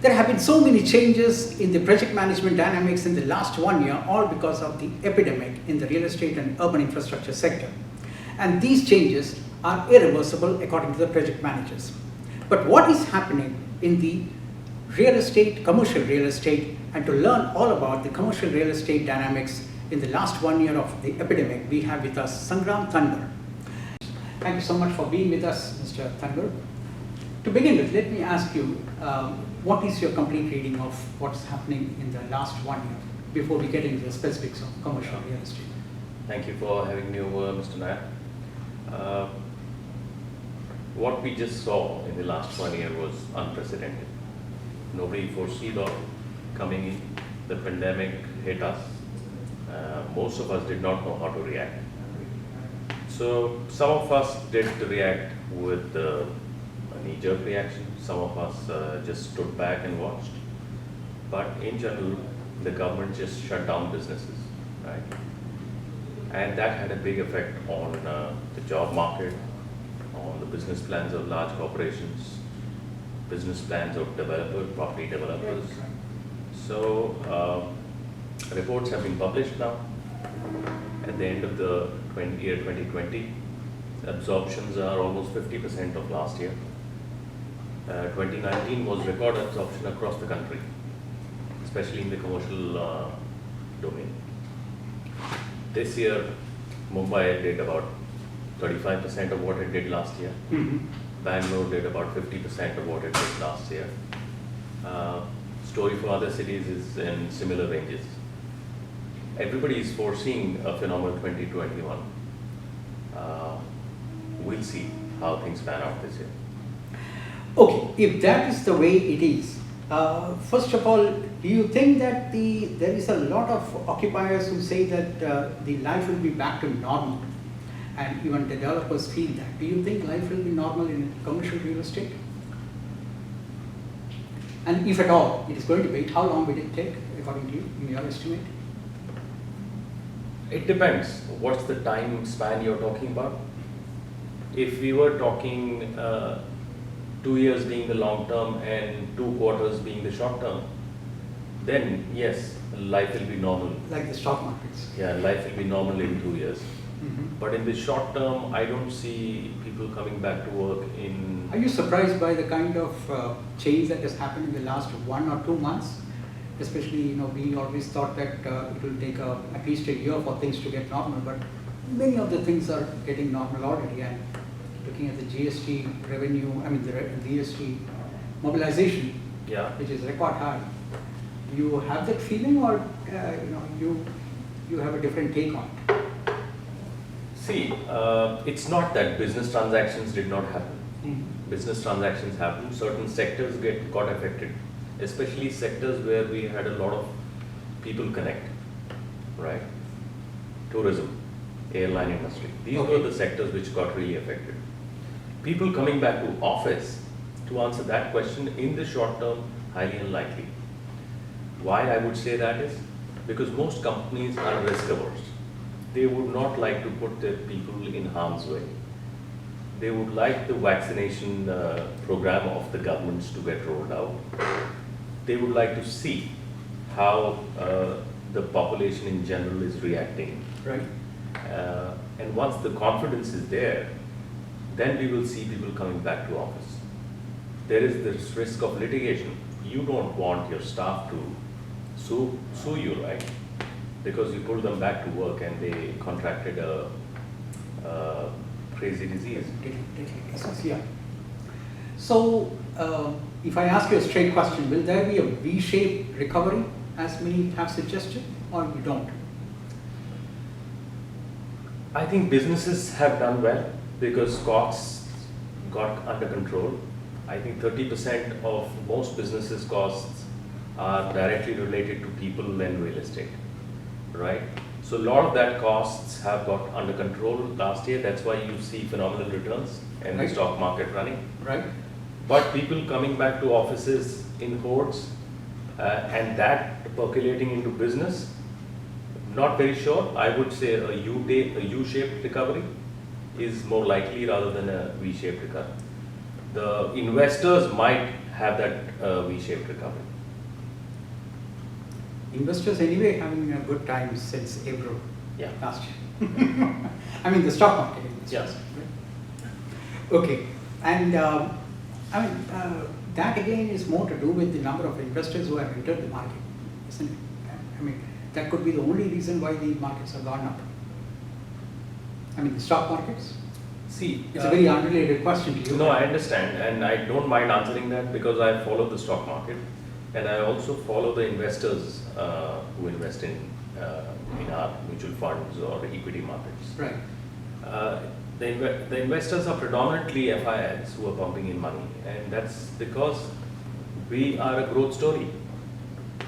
There have been so many changes in the project management dynamics in the last 1 year, all because of the epidemic in the real estate and urban infrastructure sector. And these changes are irreversible according to the project managers. But what is happening in the real estate, commercial real estate, and to learn all about the commercial real estate dynamics in the last 1 year of the epidemic, we have with us Sangram Tanwar. Thank you so much for being with us, Mr. Tanwar. To begin with, let me ask you, what is your complete reading of what's happening in the last 1 year before we get into the specifics of commercial real estate? Thank you for having me over, Mr. Nair. What we just saw in the last 1 year was unprecedented. Nobody foresaw it coming in. The pandemic hit us. Most of us did not know how to react. So some of us did react with a knee-jerk reaction. Some of us just stood back and watched. But in general, the government just shut down businesses, right? And that had a big effect on the job market, on the business plans of large corporations, business plans of developers, property developers. So reports have been published now. At the end of the year 2020, absorptions are almost 50% of last year. 2019 was record absorption across the country, especially in the commercial domain. This year, Mumbai did about 35% of what it did last year. Bangalore did about 50% of what it did last year. Story for other cities is in similar ranges. Everybody is foreseeing a phenomenal 2021. We'll see how things pan out this year. Okay, if that is the way it is, first of all, do you think that there is a lot of occupiers who say that the life will be back to normal, and even developers feel that? Do you think life will be normal in commercial real estate? And if at all it is going to be, how long will it take, according to you, in your estimate? It depends. What's the time span you're talking about? If we were talking 2 years being the long term and 2 quarters being the short term, then yes, life will be normal. Like the stock markets. Yeah, life will be normal in 2 years. But in the short term, I don't see people coming back to work in... Are you surprised by the kind of change that has happened in the last 1 or 2 months? Especially, we always thought that it will take at least a year for things to get normal, but many of the things are getting normal already. And looking at the GST revenue, the GST mobilization, which is record high, you have that feeling, or you have a different take on it? See, it's not that business transactions did not happen. Business transactions happened. Certain sectors got affected, especially sectors where we had a lot of people connect, right? Tourism, airline industry. These were the sectors which got really affected. People coming back to office, to answer that question, in the short term, highly unlikely. Why I would say that is because most companies are risk averse. They would not like to put their people in harm's way. They would like the vaccination program of the governments to get rolled out. They would like to see how the population in general is reacting. Right. And once the confidence is there, then we will see people coming back to office. There is this risk of litigation. You don't want your staff to sue you, right? Because you pulled them back to work and they contracted a crazy disease. Yeah. So, if I ask you a straight question, will there be a V-shaped recovery, as many have suggested, or you don't? I think businesses have done well because costs got under control. I think 30% of most businesses' costs are directly related to people and real estate, right? So a lot of that costs have got under control last year. That's why you see phenomenal returns and the stock market running. Right. But people coming back to offices in hordes and that percolating into business, not very sure. I would say a U-shaped recovery is more likely rather than a V-shaped recovery. The investors might have that V-shaped recovery. Investors anyway having a good time since April last year. I mean the stock market investors. Yes. Right? Okay, and that again is more to do with the number of investors who have entered the market, isn't it? I mean that could be the only reason why the markets have gone up. I mean the stock markets. See, it's a very unrelated question to you. No, I understand, and I don't mind answering that because I follow the stock market, and I also follow the investors who invest in our mutual funds or equity markets. Right. The investors are predominantly FIIs who are pumping in money, and that's because we are a growth story,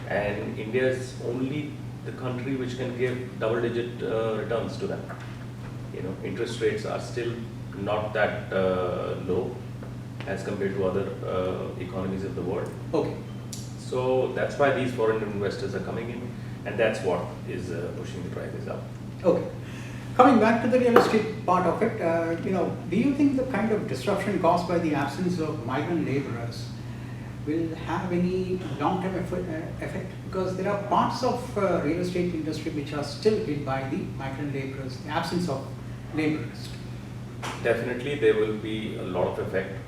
and India is only the country which can give double-digit returns to them. You know, interest rates are still not that low as compared to other economies of the world. Okay. So that's why these foreign investors are coming in, and that's what is pushing the prices up. Okay. Coming back to the real estate part of it, do you think the kind of disruption caused by the absence of migrant laborers will have any long-term effect? Because there are parts of real estate industry which are still hit by the migrant laborers, the absence of laborers. Definitely there will be a lot of effect.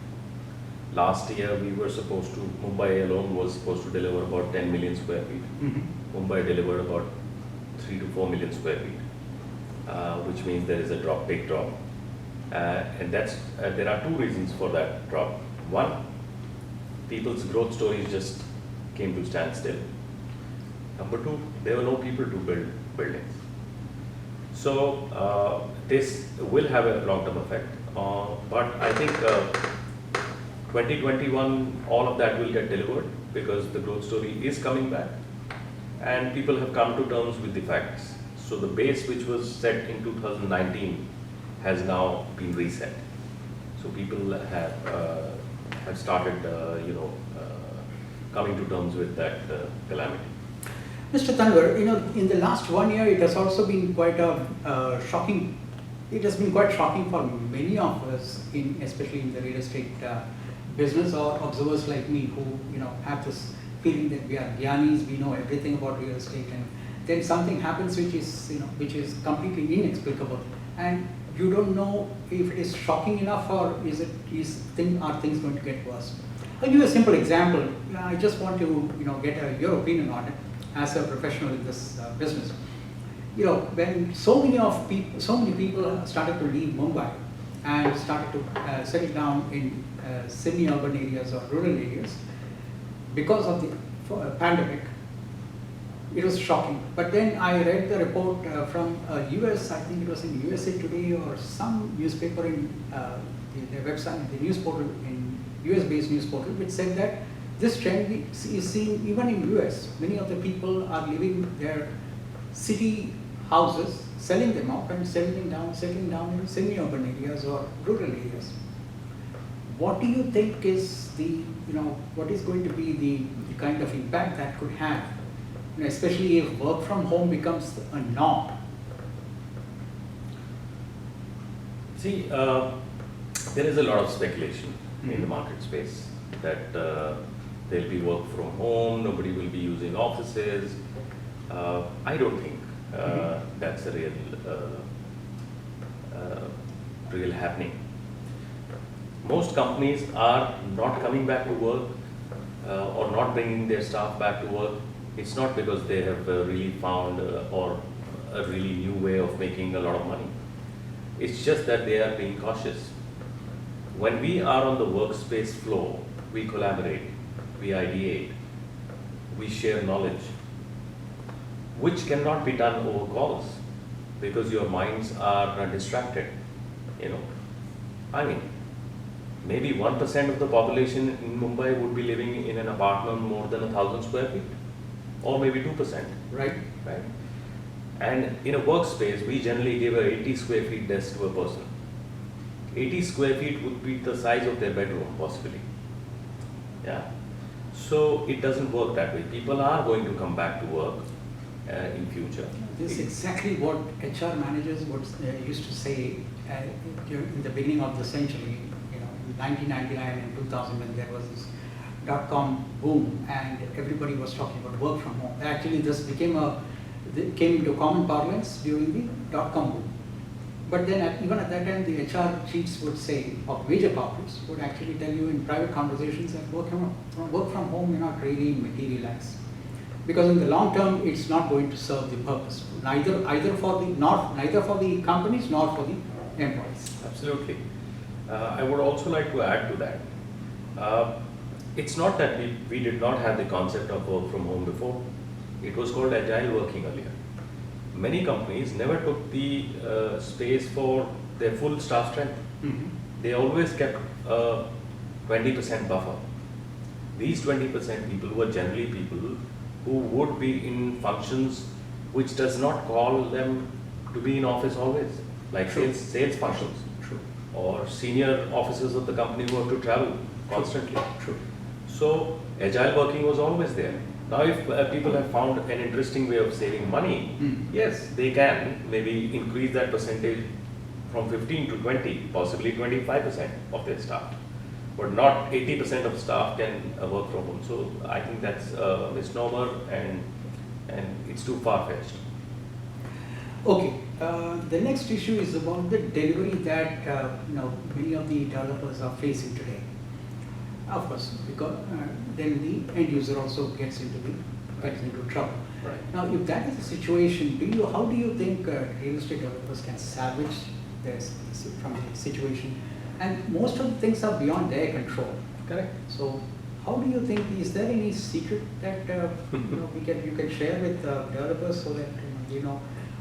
Last year we were supposed to, Mumbai alone was supposed to deliver about 10 million square feet. Mm-hmm. Mumbai delivered about 3 to 4 million square feet, which means there is a big drop. And that's, there are two reasons for that drop. One, people's growth stories just came to stand still. Number two, there were no people to build buildings. So this will have a long-term effect, but I think 2021, all of that will get delivered because the growth story is coming back and people have come to terms with the facts. So the base which was set in 2019 has now been reset. So people have started, coming to terms with that calamity. Mr. Tanwar, in the last 1 year, it has also been quite a shocking. It has been quite shocking for many of us, especially in the real estate business, or observers like me who have this feeling that we are gyanis, we know everything about real estate, and then something happens which is completely inexplicable, and you don't know if it is shocking enough or are things going to get worse. I'll give you a simple example. I just want to get your opinion on it as a professional in this business. When so many people started to leave Mumbai and started to settle down in semi-urban areas or rural areas because of the pandemic, it was shocking. But then I read the report from US, I think it was in USA Today or some newspaper in their website, the news portal, in US-based news portal, which said that this trend is seen even in US. Many of the people are leaving their city houses, selling them off and settling down in semi-urban areas or rural areas. What do you think is what is going to be the kind of impact that could have, especially if work from home becomes a norm? See, there is a lot of speculation in the market space that there'll be work from home, nobody will be using offices. I don't think that's a real happening. Most companies are not coming back to work or not bringing their staff back to work. It's not because they have really found or a really new way of making a lot of money. It's just that they are being cautious. When we are on the workspace floor, we collaborate, we ideate, we share knowledge, which cannot be done over calls because your minds are distracted. I mean, maybe 1% of the population in Mumbai would be living in an apartment more than 1,000 square feet, or maybe 2%. Right. And in a workspace, we generally give a 80 square feet desk to a person. 80 square feet would be the size of their bedroom, possibly. Yeah. So it doesn't work that way. People are going to come back to work in future. This is exactly what HR managers used to say in the beginning of the century, in 1999 and 2000, when there was this dot-com boom and everybody was talking about work from home. Actually, this came into common parlance during the dot-com boom. But then even at that time, the HR chiefs would say, or major corporates would actually tell you in private conversations that work from home may not really materialize. Because in the long term, it's not going to serve the purpose, neither for the companies nor for the employees. Absolutely. I would also like to add to that. It's not that we did not have the concept of work from home before. It was called agile working earlier. Many companies never took the space for their full staff strength. Mm-hmm. They always kept a 20% buffer. These 20% people were generally people who would be in functions which does not call them to be in office always, like sales functions. True. Or senior officers of the company who have to travel constantly. True. So agile working was always there. Now if people have found an interesting way of saving money, yes, they can maybe increase that percentage from 15 to 20, possibly 25% of their staff. But not 80% of staff can work from home. So I think that's a misnomer and it's too far-fetched. Okay, the next issue is about the delivery that many of the developers are facing today. Of course, because then the end user also gets into trouble. Right. Now, if that is the situation, how do you think real estate developers can salvage this from the situation? And most of the things are beyond their control. Correct. So, how do you think? Is there any secret that you can share with developers so that you know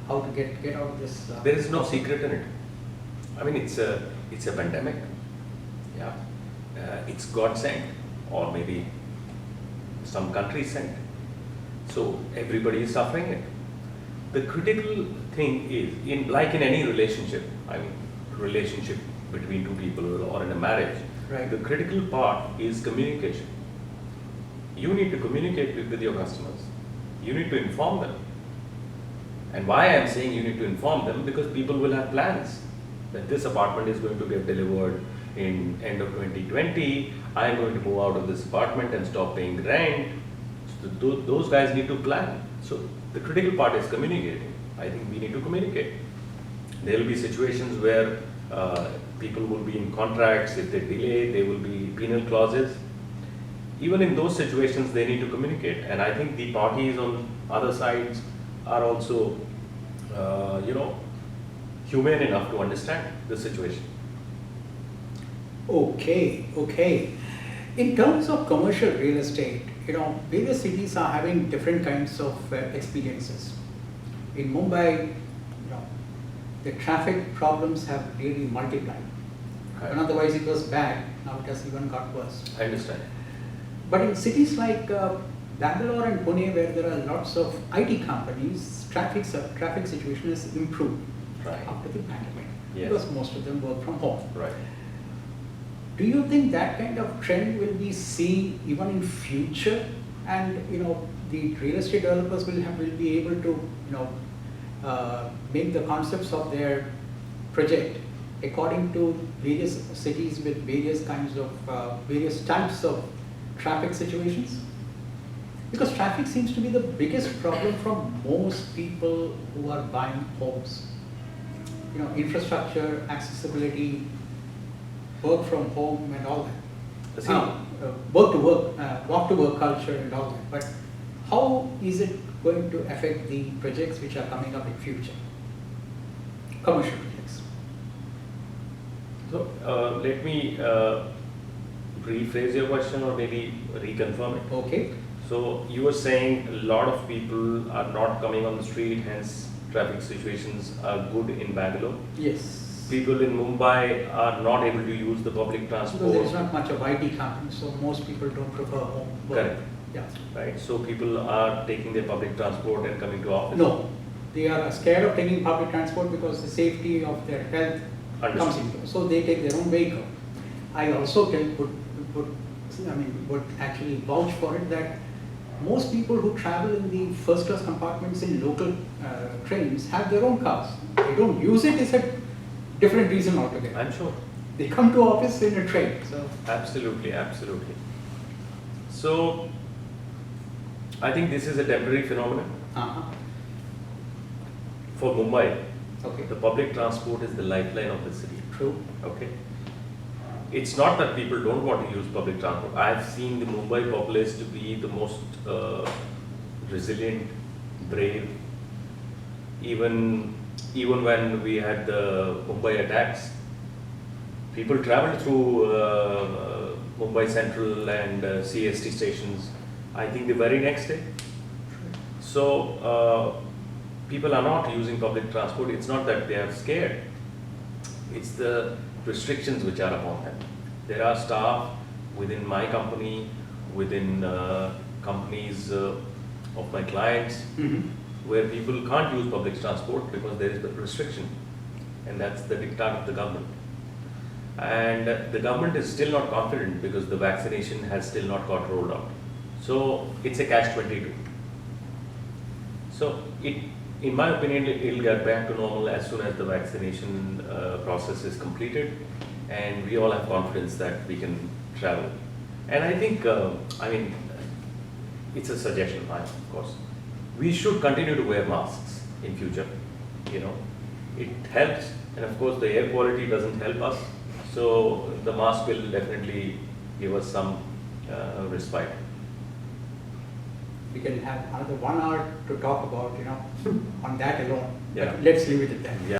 how to get out of this? There is no secret in it. I mean, it's a pandemic. Yeah. It's God sent, or maybe some country sent. So everybody is suffering it. The critical thing is, like in any relationship, I mean, relationship between two people or in a marriage, right. The critical part is communication. You need to communicate with your customers. You need to inform them. And why I am saying you need to inform them, because people will have plans that this apartment is going to get delivered in end of 2020, I am going to move out of this apartment and stop paying rent. So those guys need to plan. So the critical part is communicating. I think we need to communicate. There will be situations where people will be in contracts. If they delay, there will be penal clauses. Even in those situations, they need to communicate. And I think the parties on other sides are also, humane enough to understand the situation. Okay. In terms of commercial real estate, various cities are having different kinds of experiences. In Mumbai, the traffic problems have really multiplied. Right. And otherwise it was bad, now it has even got worse. I understand. But in cities like Bangalore and Pune, where there are lots of IT companies, traffic situation has improved after the pandemic. Yes. Because most of them work from home. Right. Do you think that kind of trend will be seen even in future? And the real estate developers will be able to make the concepts of their project according to various cities with various kinds of various types of traffic situations? Because traffic seems to be the biggest problem for most people who are buying homes. Infrastructure, accessibility, work from home and all that. Walk to work culture and all that. But how is it going to affect the projects which are coming up in future? Commercial projects. So let me rephrase your question or maybe reconfirm it. Okay. So you were saying a lot of people are not coming on the street, hence traffic situations are good in Bangalore. Yes. People in Mumbai are not able to use the public transport. Because there is not much of IT companies, so most people don't prefer home work. Correct. Yeah. Right. So people are taking their public transport and coming to office. No, they are scared of taking public transport because the safety of their health comes into it. So they take their own vehicle. I also would actually vouch for it that most people who travel in the first class compartments in local trains have their own cars. They don't use it, it's a different reason altogether. I'm sure. They come to office in a train. So Absolutely. So I think this is a temporary phenomenon. For Mumbai, Okay. the public transport is the lifeline of the city. True. Okay. It's not that people don't want to use public transport. I've seen the Mumbai populace to be the most resilient, brave. Even when we had the Mumbai attacks, people traveled through Mumbai Central and CST stations, I think the very next day. So people are not using public transport. It's not that they are scared. It's the restrictions which are upon them. There are staff within my company, within companies of my clients, where people can't use public transport because there is the restriction, and that's the diktat of the government. And the government is still not confident because the vaccination has still not got rolled out. So it's a catch-22. So in my opinion, it'll get back to normal as soon as the vaccination process is completed, and we all have confidence that we can travel. And I think, it's a suggestion, of course. We should continue to wear masks in future. It helps, and of course the air quality doesn't help us. So the mask will definitely give us some respite. We can have another 1 hour to talk about, on that alone. Yeah. But let's leave it at that. Yeah.